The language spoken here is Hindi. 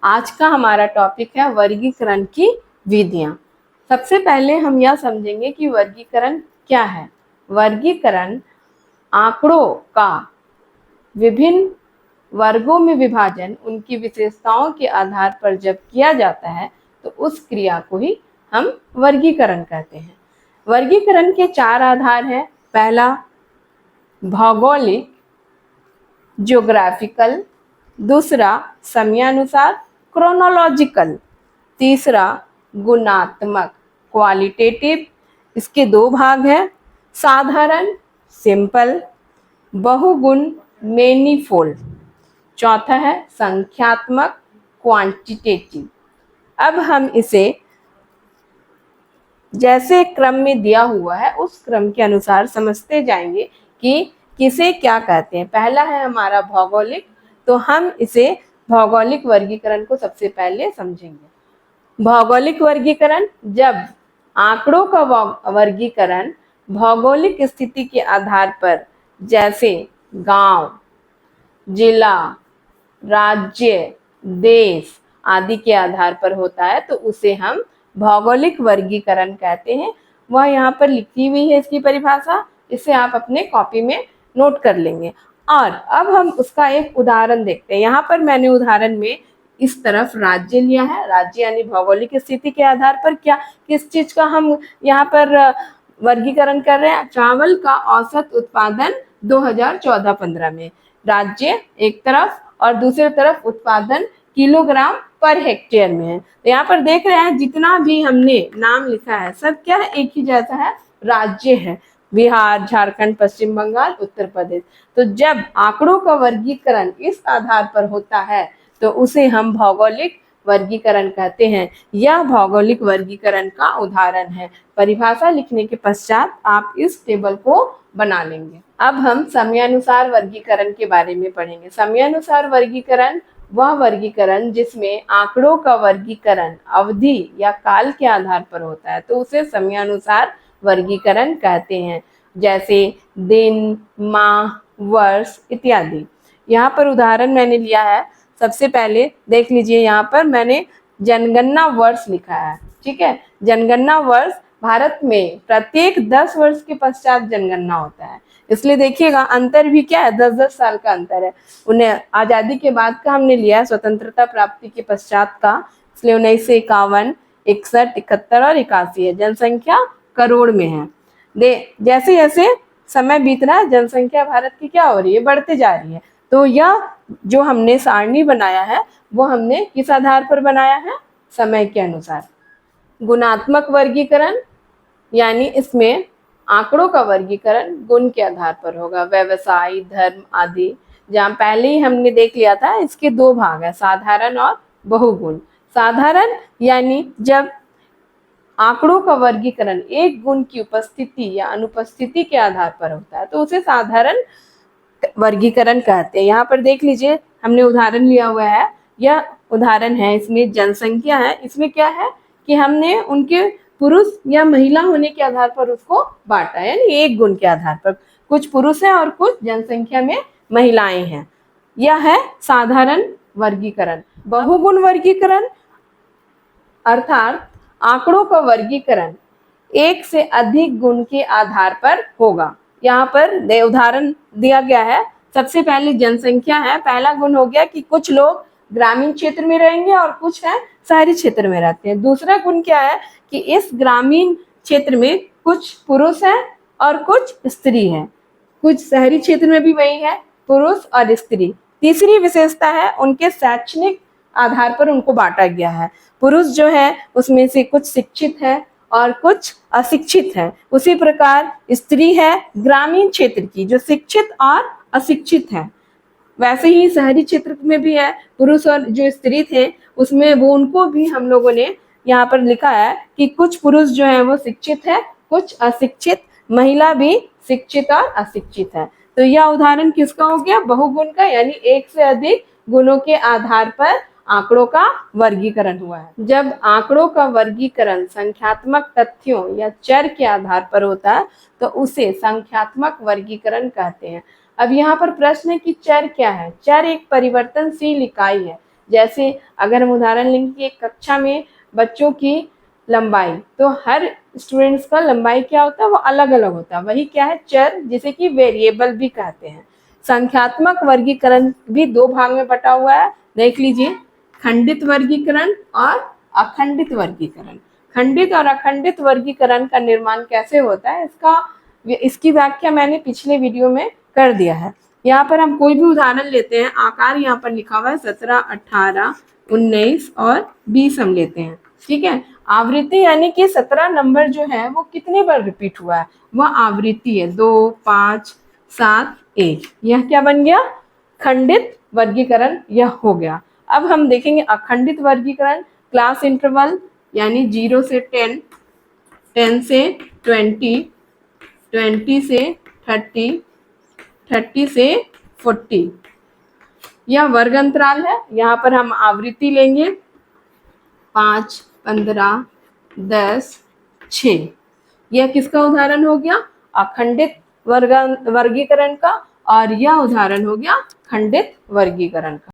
आज का हमारा टॉपिक है वर्गीकरण की विधियां। सबसे पहले हम यह समझेंगे कि वर्गीकरण क्या है। वर्गीकरण आंकड़ों का विभिन्न वर्गों में विभाजन उनकी विशेषताओं के आधार पर जब किया जाता है तो उस क्रिया को ही हम वर्गीकरण कहते हैं। वर्गीकरण के 4 आधार हैं। पहला भौगोलिक ज्योग्राफिकल, दूसरा समयानुसार क्रोनोलॉजिकल, तीसरा गुणात्मक क्वालिटेटिव, इसके 2 भाग हैं, साधारण सिंपल, बहुगुण मैनीफोल्ड, चौथा है संख्यात्मक क्वांटिटेटिव। अब हम इसे जैसे क्रम में दिया हुआ है उस क्रम के अनुसार समझते जाएंगे कि किसे क्या कहते हैं। पहला है हमारा भौगोलिक, तो हम इसे भौगोलिक वर्गीकरण को सबसे पहले समझेंगे। भौगोलिक वर्गीकरण, जब आंकड़ों का वर्गीकरण भौगोलिक स्थिति के आधार पर जैसे गांव, जिला, राज्य, देश आदि के आधार पर होता है तो उसे हम भौगोलिक वर्गीकरण कहते हैं। वह यहाँ पर लिखी हुई है इसकी परिभाषा, इसे आप अपने कॉपी में नोट कर लेंगे। और अब हम उसका एक उदाहरण देखते हैं। यहाँ पर मैंने उदाहरण में इस तरफ राज्य लिया है। राज्य यानी भौगोलिक स्थिति के आधार पर क्या किस चीज का हम यहाँ पर वर्गीकरण कर रहे हैं। चावल का औसत उत्पादन 2014-15 में, राज्य एक तरफ और दूसरी तरफ उत्पादन किलोग्राम पर हेक्टेयर में है। तो यहाँ पर देख रहे हैं जितना भी हमने नाम लिखा है सब क्या है, एक ही जैसा है, राज्य है। बिहार, झारखंड, पश्चिम बंगाल, उत्तर प्रदेश। तो जब आंकड़ों का वर्गीकरण इस आधार पर होता है तो उसे हम भौगोलिक वर्गीकरण कहते हैं। यह भौगोलिक वर्गीकरण का उदाहरण है। परिभाषा लिखने के पश्चात आप इस टेबल को बना लेंगे। अब हम समयानुसार वर्गीकरण के बारे में पढ़ेंगे। समयानुसार वर्गीकरण वह वर्गीकरण जिसमें आंकड़ों का वर्गीकरण अवधि या काल के आधार पर होता है तो उसे समयानुसार वर्गीकरण कहते हैं, जैसे दिन, माह, वर्ष इत्यादि। यहाँ पर उदाहरण मैंने लिया है। सबसे पहले देख लीजिए, यहाँ पर मैंने जनगणना वर्ष लिखा है। ठीक है, जनगणना वर्ष भारत में प्रत्येक 10 वर्ष के पश्चात जनगणना होता है, इसलिए देखिएगा अंतर भी क्या है, 10-10 साल का अंतर है। उन्हें आज़ादी के बाद का हमने लिया है, स्वतंत्रता प्राप्ति के पश्चात का, इसलिए 1951, 61, 71 और 81 है। जनसंख्या करोड़ में है। जैसे जैसे समय बीत रहा है जनसंख्या भारत की क्या हो रही है, बढ़ते जा रही है। तो यह जो हमने सारणी बनाया है वो हमने किस आधार पर बनाया है, समय के अनुसार। गुणात्मक वर्गीकरण यानी इसमें आंकड़ों का वर्गीकरण गुण के आधार पर होगा, व्यवसाय, धर्म आदि। जहाँ पहले ही हमने देख लिया था, इसके 2 भाग है, साधारण और बहुगुण। साधारण यानी जब आंकड़ों का वर्गीकरण एक गुण की उपस्थिति या अनुपस्थिति के आधार पर होता है तो उसे साधारण वर्गीकरण कहते हैं। यहाँ पर देख लीजिए हमने उदाहरण लिया हुआ है, यह उदाहरण है, इसमें जनसंख्या है। इसमें क्या है कि हमने उनके पुरुष या महिला होने के आधार पर उसको बांटा है, यानी एक गुण के आधार पर कुछ पुरुष हैं और कुछ जनसंख्या में महिलाएं हैं। यह है साधारण वर्गीकरण। बहुगुण वर्गीकरण अर्थात आंकड़ों का वर्गीकरण एक से अधिक गुण के आधार पर होगा। यहाँ पर उदाहरण दिया गया है। सबसे पहले जनसंख्या है, पहला गुण हो गया कि कुछ लोग ग्रामीण क्षेत्र में रहेंगे और कुछ है शहरी क्षेत्र में रहते हैं। दूसरा गुण क्या है कि इस ग्रामीण क्षेत्र में कुछ पुरुष हैं और कुछ स्त्री हैं, कुछ शहरी क्षेत्र में भी वही है, पुरुष और स्त्री। तीसरी विशेषता है उनके शैक्षणिक आधार पर उनको बांटा गया है। पुरुष जो है उसमें से कुछ शिक्षित है और कुछ अशिक्षित है। उसी प्रकार स्त्री है ग्रामीण क्षेत्र की जो शिक्षित और अशिक्षित है। वैसे ही शहरी क्षेत्र में भी है, पुरुष और जो स्त्री थे उसमें वो उनको भी हम लोगों ने यहाँ पर लिखा है कि कुछ पुरुष जो है वो शिक्षित है, कुछ अशिक्षित, महिला भी शिक्षित और अशिक्षित है। तो यह उदाहरण किसका हो गया, बहुगुण का, यानी एक से अधिक गुणों के आधार पर आंकड़ों का वर्गीकरण हुआ है। जब आंकड़ों का वर्गीकरण संख्यात्मक तथ्यों या चर के आधार पर होता है तो उसे संख्यात्मक वर्गीकरण कहते हैं। अब यहाँ पर प्रश्न है कि चर क्या है। चर एक परिवर्तनशील इकाई है जैसे अगर हम उदाहरण लेंगे कि एक कक्षा में बच्चों की लंबाई, तो हर स्टूडेंट्स का लंबाई क्या होता है, वो अलग अलग होता है। वही क्या है, चर, जिसे कि वेरिएबल भी कहते हैं। संख्यात्मक वर्गीकरण भी दो भाग में बटा हुआ है, देख लीजिए, खंडित वर्गीकरण और अखंडित वर्गीकरण। खंडित और अखंडित वर्गीकरण का निर्माण कैसे होता है, इसकी व्याख्या मैंने पिछले वीडियो में कर दिया है। यहाँ पर हम कोई भी उदाहरण लेते हैं, आकार यहाँ पर लिखा हुआ है 17, 18, 19 और 20 हम लेते हैं, ठीक है। आवृत्ति यानी कि 17 नंबर जो है वो कितने बार रिपीट हुआ है, वह आवृत्ति है, 2, 5, 7, 1। यह क्या बन गया, खंडित वर्गीकरण यह हो गया। अब हम देखेंगे अखंडित वर्गीकरण, क्लास इंटरवल यानी 0 से 10, 10 से 20, 20 से 30, 30 से 40। यह वर्ग अंतराल है। यहाँ पर हम आवृत्ति लेंगे 5, 15, 10, 6। यह किसका उदाहरण हो गया, अखंडित वर्गीकरण का, और यह उदाहरण हो गया खंडित वर्गीकरण का।